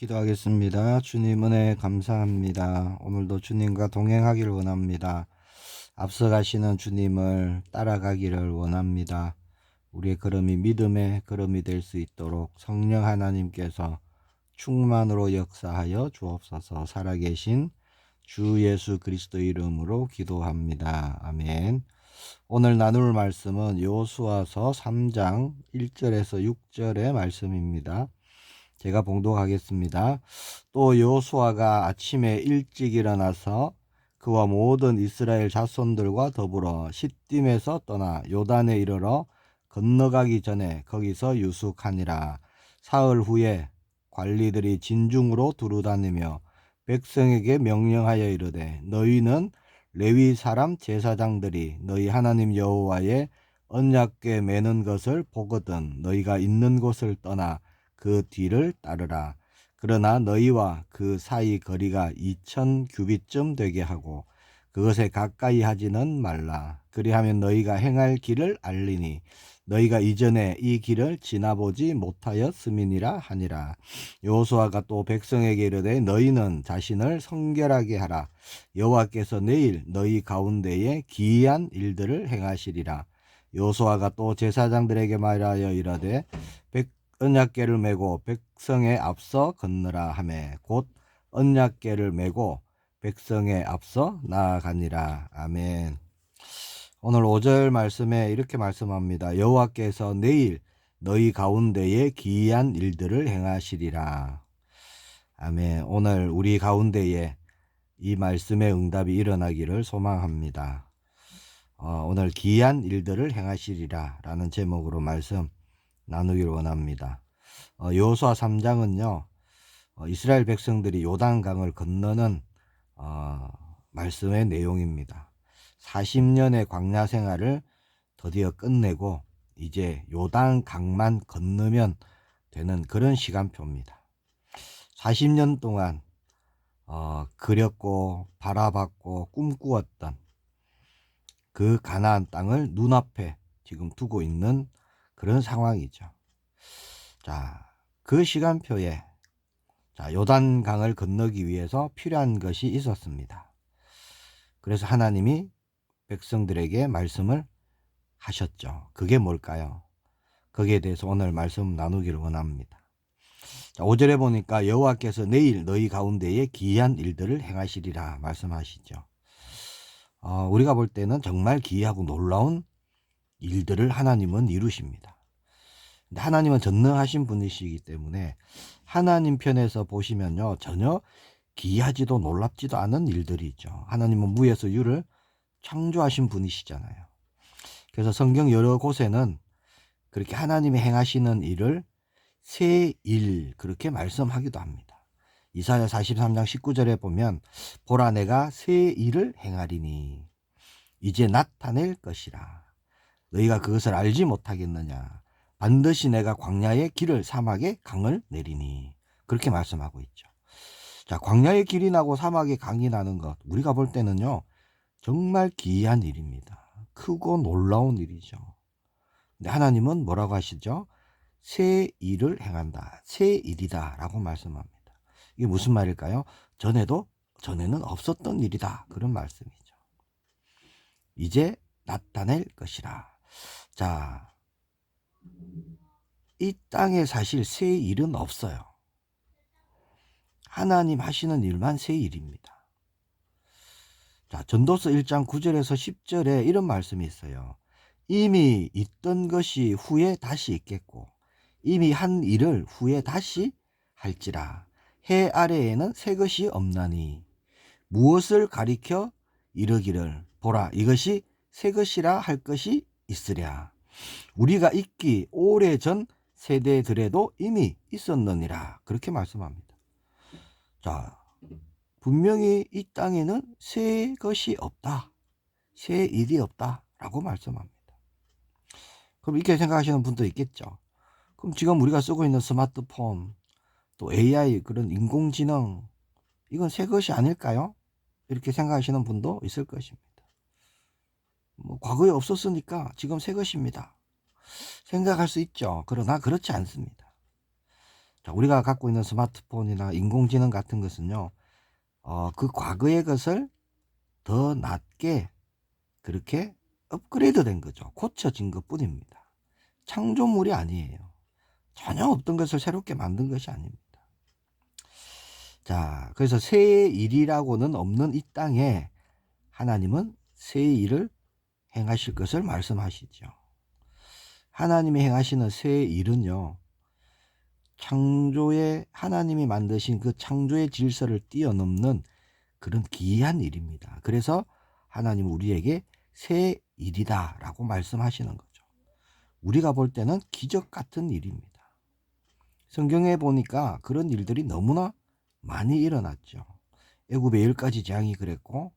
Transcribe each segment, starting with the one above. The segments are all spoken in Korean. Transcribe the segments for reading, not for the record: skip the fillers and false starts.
기도하겠습니다. 주님 은혜 감사합니다. 오늘도 주님과 동행하기를 원합니다. 앞서가시는 주님을 따라가기를 원합니다. 우리의 걸음이 믿음의 걸음이 될 수 있도록 성령 하나님께서 충만으로 역사하여 주옵소서. 살아계신 주 예수 그리스도 이름으로 기도합니다. 아멘. 오늘 나눌 말씀은 여호수아서 3장 1절에서 6절의 말씀입니다. 제가 봉독하겠습니다. 또 여호수아가 아침에 일찍 일어나서 그와 모든 이스라엘 자손들과 더불어 시딤에서 떠나 요단에 이르러 건너가기 전에 거기서 유숙하니라. 사흘 후에 관리들이 진중으로 두루다니며 백성에게 명령하여 이르되 너희는 레위 사람 제사장들이 너희 하나님 여호와의 언약궤 매는 것을 보거든 너희가 있는 곳을 떠나 그 뒤를 따르라. 그러나 너희와 그 사이 거리가 2000 규빗쯤 되게 하고 그것에 가까이 하지는 말라. 그리하면 너희가 행할 길을 알리니 너희가 이전에 이 길을 지나보지 못하였음이니라 하니라. 여호수아가 또 백성에게 이르되 너희는 자신을 성결하게 하라. 여호와께서 내일 너희 가운데에 기이한 일들을 행하시리라. 여호수아가 또 제사장들에게 말하여 이르되 언약궤를 메고 백성에 앞서 건너라 하매 곧 언약궤를 메고 백성에 앞서 나아가니라. 아멘. 오늘 5절 말씀에 이렇게 말씀합니다. 여호와께서 내일 너희 가운데에 기이한 일들을 행하시리라. 아멘. 오늘 우리 가운데에 이 말씀의 응답이 일어나기를 소망합니다. 오늘 기이한 일들을 행하시리라 라는 제목으로 말씀 나누기를 원합니다. 여호수아 3장은요 이스라엘 백성들이 요단강을 건너는 말씀의 내용입니다. 40년의 광야 생활을 드디어 끝내고 이제 요단강만 건너면 되는 그런 시간표입니다. 40년 동안 그렸고 바라봤고 꿈꾸었던 그 가나안 땅을 눈앞에 지금 두고 있는 그런 상황이죠. 자, 그 시간표에 요단강을 건너기 위해서 필요한 것이 있었습니다. 그래서 하나님이 백성들에게 말씀을 하셨죠. 그게 뭘까요? 거기에 대해서 오늘 말씀 나누기를 원합니다. 자, 5절에 보니까 여호와께서 내일 너희 가운데에 기이한 일들을 행하시리라 말씀하시죠. 우리가 볼 때는 정말 기이하고 놀라운 일들을 하나님은 이루십니다. 근데 하나님은 전능하신 분이시기 때문에 하나님 편에서 보시면요 전혀 기이하지도 놀랍지도 않은 일들이 있죠. 하나님은 무에서 유를 창조하신 분이시잖아요. 그래서 성경 여러 곳에는 그렇게 하나님이 행하시는 일을 새 일 그렇게 말씀하기도 합니다. 이사야 43장 19절에 보면 보라 내가 새 일을 행하리니 이제 나타낼 것이라 너희가 그것을 알지 못하겠느냐 반드시 내가 광야의 길을 사막에 강을 내리니 그렇게 말씀하고 있죠. 자, 광야의 길이 나고 사막에 강이 나는 것 우리가 볼 때는요 정말 기이한 일입니다. 크고 놀라운 일이죠. 근데 하나님은 뭐라고 하시죠? 새 일을 행한다. 새 일이다 라고 말씀합니다. 이게 무슨 말일까요? 전에는 없었던 일이다. 그런 말씀이죠. 이제 나타낼 것이라. 자, 이 땅에 사실 새 일은 없어요. 하나님 하시는 일만 새 일입니다. 자, 전도서 1장 9절에서 10절에 이런 말씀이 있어요. 이미 있던 것이 후에 다시 있겠고 이미 한 일을 후에 다시 할지라. 해 아래에는 새 것이 없나니 무엇을 가리켜 이르기를 보라 이것이 새 것이라 할 것이 있으랴. 우리가 있기 오래전 세대들에도 이미 있었느니라. 그렇게 말씀합니다. 자, 분명히 이 땅에는 새 것이 없다. 새 일이 없다. 라고 말씀합니다. 그럼 이렇게 생각하시는 분도 있겠죠. 그럼 지금 우리가 쓰고 있는 스마트폰, 또 AI, 그런 인공지능, 이건 새 것이 아닐까요? 이렇게 생각하시는 분도 있을 것입니다. 과거에 없었으니까 지금 새 것입니다. 생각할 수 있죠. 그러나 그렇지 않습니다. 자, 우리가 갖고 있는 스마트폰이나 인공지능 같은 것은요, 그 과거의 것을 더 낮게 그렇게 업그레이드 된 거죠. 고쳐진 것 뿐입니다. 창조물이 아니에요. 전혀 없던 것을 새롭게 만든 것이 아닙니다. 자, 그래서 새 일이라고는 없는 이 땅에 하나님은 새 일을 행하실 것을 말씀하시죠. 하나님이 행하시는 새 일은요, 창조의 하나님이 만드신 그 창조의 질서를 뛰어넘는 그런 기이한 일입니다. 그래서 하나님은 우리에게 새 일이다 라고 말씀하시는 거죠. 우리가 볼 때는 기적 같은 일입니다. 성경에 보니까 그런 일들이 너무나 많이 일어났죠. 애굽의 10가지 재앙이 그랬고,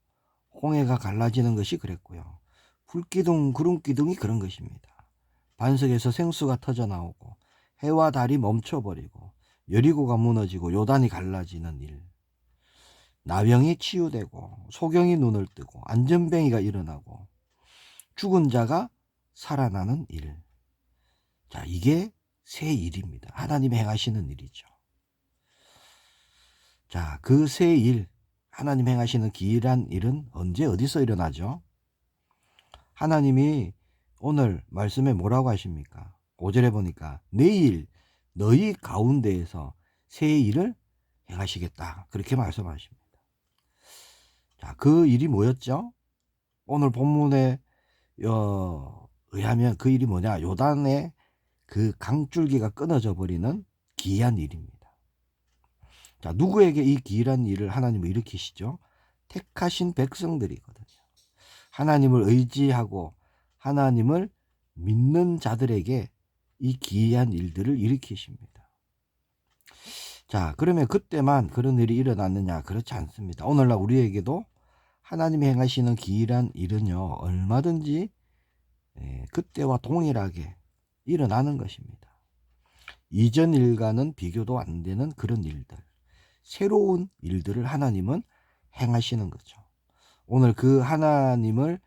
홍해가 갈라지는 것이 그랬고요. 불기둥, 구름기둥이 그런 것입니다. 반석에서 생수가 터져 나오고, 해와 달이 멈춰버리고, 여리고가 무너지고 요단이 갈라지는 일, 나병이 치유되고, 소경이 눈을 뜨고, 안전뱅이가 일어나고, 죽은 자가 살아나는 일. 자, 이게 새 일입니다. 하나님이 행하시는 일이죠. 자, 그 새 일, 하나님 행하시는 기이한 일은 언제 어디서 일어나죠? 하나님이 오늘 말씀에 뭐라고 하십니까? 5절에 보니까 내일 너희 가운데에서 새 일을 행하시겠다. 그렇게 말씀하십니다. 자, 그 일이 뭐였죠? 오늘 본문에 의하면 그 일이 뭐냐? 요단의 그 강줄기가 끊어져 버리는 기이한 일입니다. 자, 누구에게 이 기이한 일을 하나님은 일으키시죠? 택하신 백성들이거든요. 하나님을 의지하고 하나님을 믿는 자들에게 이 기이한 일들을 일으키십니다. 자, 그러면 그때만 그런 일이 일어났느냐? 그렇지 않습니다. 오늘날 우리에게도 하나님이 행하시는 기이한 일은요, 얼마든지 그때와 동일하게 일어나는 것입니다. 이전 일과는 비교도 안 되는 그런 일들, 새로운 일들을 하나님은 행하시는 거죠. 오늘 그 하나님을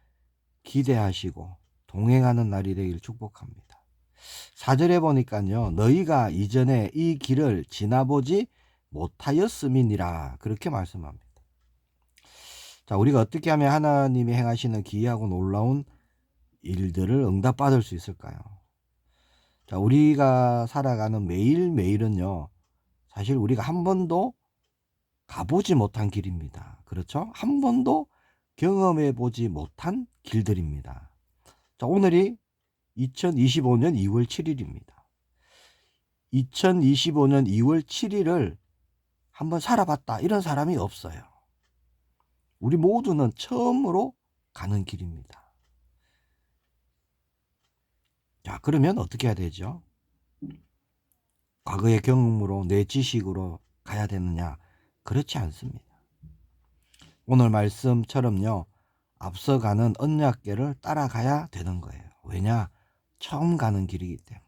기대하시고 동행하는 날이 되기를 축복합니다. 4절에 보니까요, 너희가 이전에 이 길을 지나보지 못하였음이니라 그렇게 말씀합니다. 자, 우리가 어떻게 하면 하나님이 행하시는 기이하고 놀라운 일들을 응답받을 수 있을까요? 자, 우리가 살아가는 매일매일은요, 사실 우리가 한 번도 가보지 못한 길입니다. 그렇죠? 한 번도 경험해 보지 못한 길들입니다. 자, 오늘이 2025년 2월 7일입니다. 2025년 2월 7일을 한번 살아봤다 이런 사람이 없어요. 우리 모두는 처음으로 가는 길입니다. 자, 그러면 어떻게 해야 되죠? 과거의 경험으로 내 지식으로 가야 되느냐? 그렇지 않습니다. 오늘 말씀처럼요, 앞서가는 언약궤를 따라가야 되는 거예요. 왜냐? 처음 가는 길이기 때문에.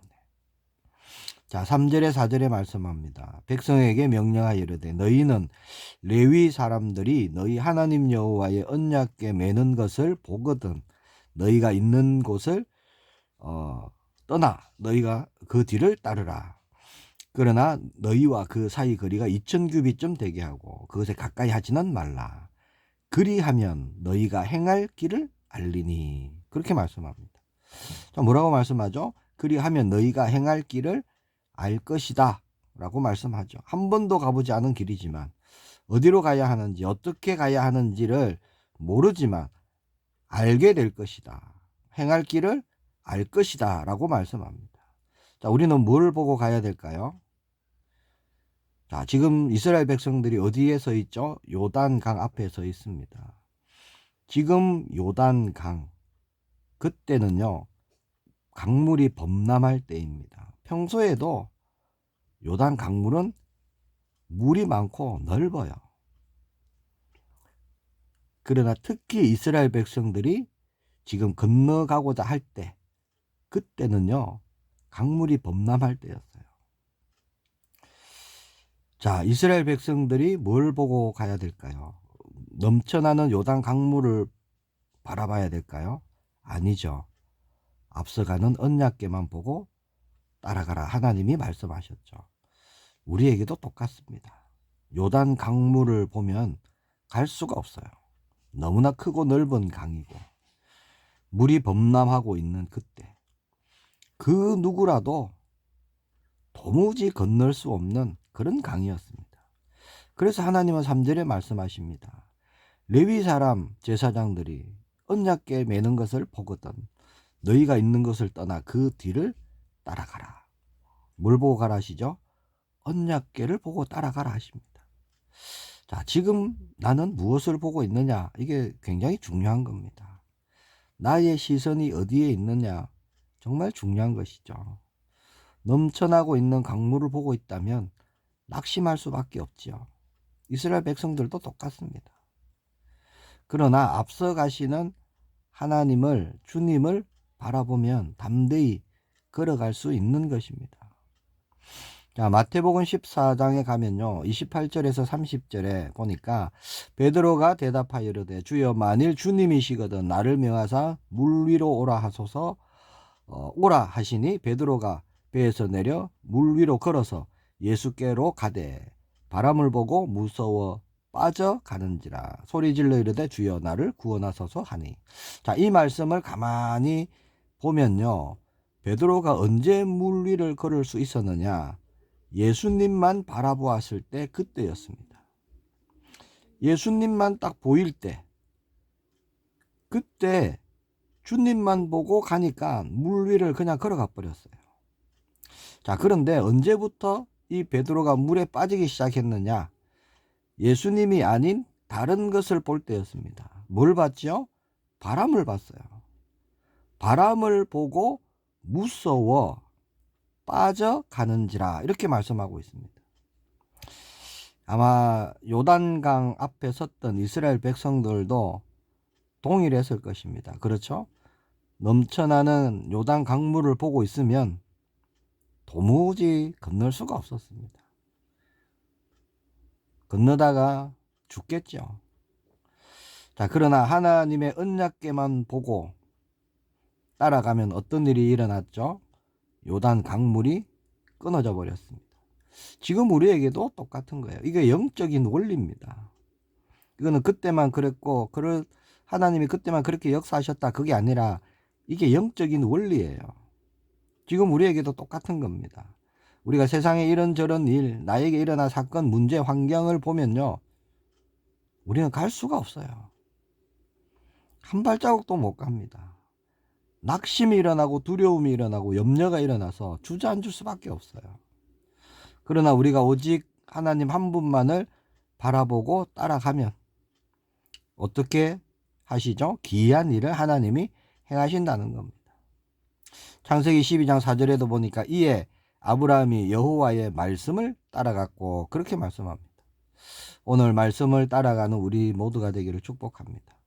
자, 3절에 4절에 말씀합니다. 백성에게 명령하여 이르되 너희는 레위 사람들이 너희 하나님 여호와의 언약궤 매는 것을 보거든 너희가 있는 곳을 떠나 너희가 그 뒤를 따르라. 그러나 너희와 그 사이 거리가 2000규빗쯤 되게 하고 그것에 가까이 하지는 말라. 그리하면 너희가 행할 길을 알리니. 그렇게 말씀합니다. 자, 뭐라고 말씀하죠? 그리하면 너희가 행할 길을 알 것이다 라고 말씀하죠. 한 번도 가보지 않은 길이지만 어디로 가야 하는지 어떻게 가야 하는지를 모르지만 알게 될 것이다. 행할 길을 알 것이다 라고 말씀합니다. 자, 우리는 뭘 보고 가야 될까요? 자, 지금 이스라엘 백성들이 어디에 서 있죠? 요단강 앞에 서 있습니다. 지금 요단강, 그때는요, 강물이 범람할 때입니다. 평소에도 요단 강물은 물이 많고 넓어요. 그러나 특히 이스라엘 백성들이 지금 건너가고자 할 때, 그때는요, 강물이 범람할 때였어요. 자, 이스라엘 백성들이 뭘 보고 가야 될까요? 넘쳐나는 요단 강물을 바라봐야 될까요? 아니죠. 앞서가는 언약궤만 보고 따라가라 하나님이 말씀하셨죠. 우리에게도 똑같습니다. 요단 강물을 보면 갈 수가 없어요. 너무나 크고 넓은 강이고 물이 범람하고 있는 그때 그 누구라도 도무지 건널 수 없는 그런 강이었습니다. 그래서 하나님은 3절에 말씀하십니다. 레위 사람 제사장들이 언약궤 매는 것을 보거든 너희가 있는 것을 떠나 그 뒤를 따라가라. 뭘 보고 가라 하시죠? 언약궤를 보고 따라가라 하십니다. 자, 지금 나는 무엇을 보고 있느냐? 이게 굉장히 중요한 겁니다. 나의 시선이 어디에 있느냐? 정말 중요한 것이죠. 넘쳐나고 있는 강물을 보고 있다면 낙심할 수밖에 없지요. 이스라엘 백성들도 똑같습니다. 그러나 앞서 가시는 하나님을, 주님을 바라보면 담대히 걸어갈 수 있는 것입니다. 자, 마태복음 14장에 가면요 28절에서 30절에 보니까 베드로가 대답하여 이르되 주여 만일 주님이시거든 나를 명하사 물 위로 오라 하소서. 오라 하시니 베드로가 배에서 내려 물 위로 걸어서 예수께로 가되 바람을 보고 무서워 빠져가는지라 소리질러 이르되 주여 나를 구원하소서 하니. 자, 이 말씀을 가만히 보면요 베드로가 언제 물 위를 걸을 수 있었느냐? 예수님만 바라보았을 때 그때였습니다. 예수님만 딱 보일 때 그때 주님만 보고 가니까 물 위를 그냥 걸어가 버렸어요. 자, 그런데 언제부터 이 베드로가 물에 빠지기 시작했느냐? 예수님이 아닌 다른 것을 볼 때였습니다. 뭘 봤죠? 바람을 봤어요. 바람을 보고 무서워 빠져가는지라 이렇게 말씀하고 있습니다. 아마 요단강 앞에 섰던 이스라엘 백성들도 동일했을 것입니다. 그렇죠? 넘쳐나는 요단 강물을 보고 있으면 도무지 건널 수가 없었습니다. 건너다가 죽겠죠. 자, 그러나 하나님의 언약궤만 보고 따라가면 어떤 일이 일어났죠? 요단 강물이 끊어져 버렸습니다. 지금 우리에게도 똑같은 거예요. 이게 영적인 원리입니다. 이거는 그때만 그랬고 하나님이 그때만 그렇게 역사하셨다 그게 아니라 이게 영적인 원리예요. 지금 우리에게도 똑같은 겁니다. 우리가 세상에 이런저런 일, 나에게 일어난 사건, 문제, 환경을 보면요 우리는 갈 수가 없어요. 한 발자국도 못 갑니다. 낙심이 일어나고 두려움이 일어나고 염려가 일어나서 주저앉을 수밖에 없어요. 그러나 우리가 오직 하나님 한 분만을 바라보고 따라가면 어떻게 하시죠? 기이한 일을 하나님이 행하신다는 겁니다. 창세기 12장 4절에도 보니까 이에 아브라함이 여호와의 말씀을 따라갔고 그렇게 말씀합니다. 오늘 말씀을 따라가는 우리 모두가 되기를 축복합니다.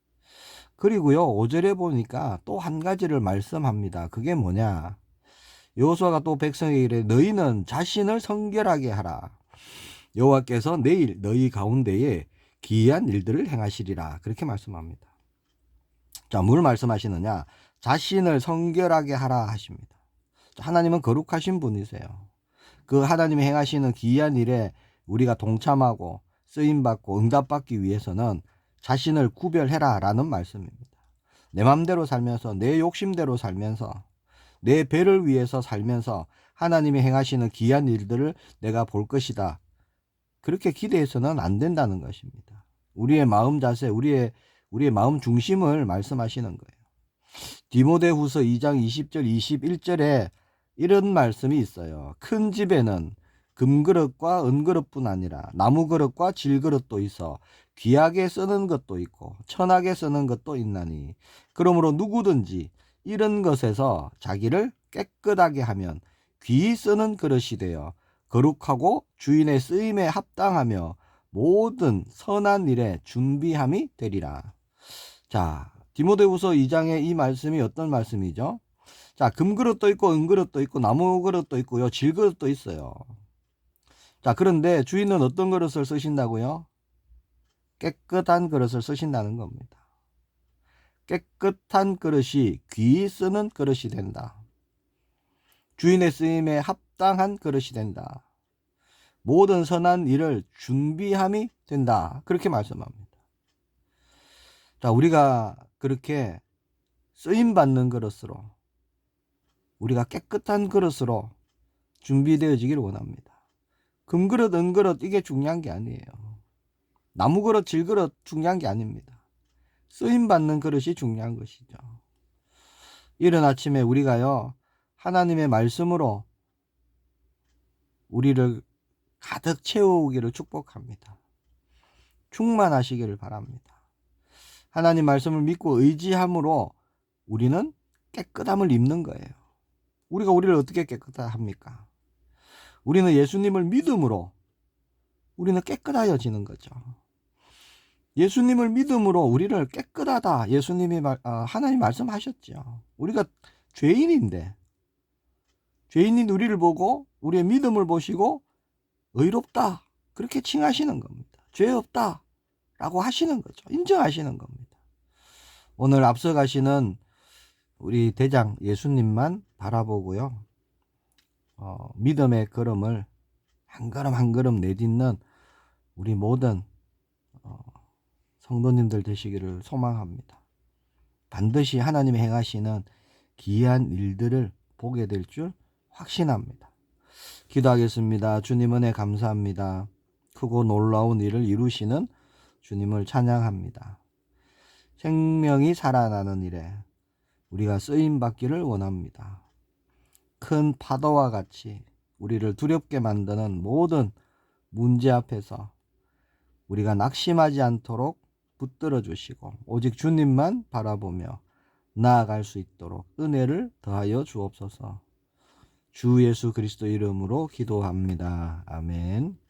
그리고요 5절에 보니까 또 한 가지를 말씀합니다. 그게 뭐냐? 여호수아가 또 백성에게 이르되 너희는 자신을 성결하게 하라. 여호와께서 내일 너희 가운데에 기이한 일들을 행하시리라. 그렇게 말씀합니다. 자, 뭘 말씀하시느냐? 자신을 성결하게 하라 하십니다. 하나님은 거룩하신 분이세요. 그 하나님이 행하시는 기이한 일에 우리가 동참하고 쓰임받고 응답받기 위해서는 자신을 구별해라 라는 말씀입니다. 내 맘대로 살면서 내 욕심대로 살면서 내 배를 위해서 살면서 하나님이 행하시는 기이한 일들을 내가 볼 것이다. 그렇게 기대해서는 안 된다는 것입니다. 우리의 마음 자세, 우리의 마음 중심을 말씀하시는 거예요. 디모데후서 2장 20절 21절에 이런 말씀이 있어요. 큰 집에는 금그릇과 은그릇뿐 아니라 나무그릇과 질그릇도 있어 귀하게 쓰는 것도 있고 천하게 쓰는 것도 있나니 그러므로 누구든지 이런 것에서 자기를 깨끗하게 하면 귀히 쓰는 그릇이 되어 거룩하고 주인의 쓰임에 합당하며 모든 선한 일에 준비함이 되리라. 자, 디모데후서 2장의 이 말씀이 어떤 말씀이죠? 자, 금그릇도 있고 은그릇도 있고 나무그릇도 있고요 질그릇도 있어요. 자, 그런데 주인은 어떤 그릇을 쓰신다고요? 깨끗한 그릇을 쓰신다는 겁니다. 깨끗한 그릇이 귀히 쓰는 그릇이 된다. 주인의 쓰임에 합당한 그릇이 된다. 모든 선한 일을 준비함이 된다. 그렇게 말씀합니다. 자, 우리가 그렇게 쓰임받는 그릇으로, 우리가 깨끗한 그릇으로 준비되어지기를 원합니다. 금그릇, 은그릇 이게 중요한 게 아니에요. 나무그릇, 질그릇 중요한 게 아닙니다. 쓰임받는 그릇이 중요한 것이죠. 이른 아침에 우리가요, 하나님의 말씀으로 우리를 가득 채우기를 축복합니다. 충만하시기를 바랍니다. 하나님 말씀을 믿고 의지함으로 우리는 깨끗함을 입는 거예요. 우리가 우리를 어떻게 깨끗합니까? 우리는 예수님을 믿음으로 우리는 깨끗하여지는 거죠. 예수님을 믿음으로 우리를 깨끗하다. 하나님 말씀하셨죠. 우리가 죄인인데, 죄인인 우리를 보고 우리의 믿음을 보시고 의롭다. 그렇게 칭하시는 겁니다. 죄 없다. 라고 하시는 거죠. 인정하시는 겁니다. 오늘 앞서가시는 우리 대장 예수님만 바라보고요. 믿음의 걸음을 한 걸음 한 걸음 내딛는 우리 모든 성도님들 되시기를 소망합니다. 반드시 하나님이 행하시는 기이한 일들을 보게 될 줄 확신합니다. 기도하겠습니다. 주님 은혜 감사합니다. 크고 놀라운 일을 이루시는 주님을 찬양합니다. 생명이 살아나는 일에 우리가 쓰임받기를 원합니다. 큰 파도와 같이 우리를 두렵게 만드는 모든 문제 앞에서 우리가 낙심하지 않도록 붙들어 주시고 오직 주님만 바라보며 나아갈 수 있도록 은혜를 더하여 주옵소서. 주 예수 그리스도 이름으로 기도합니다. 아멘.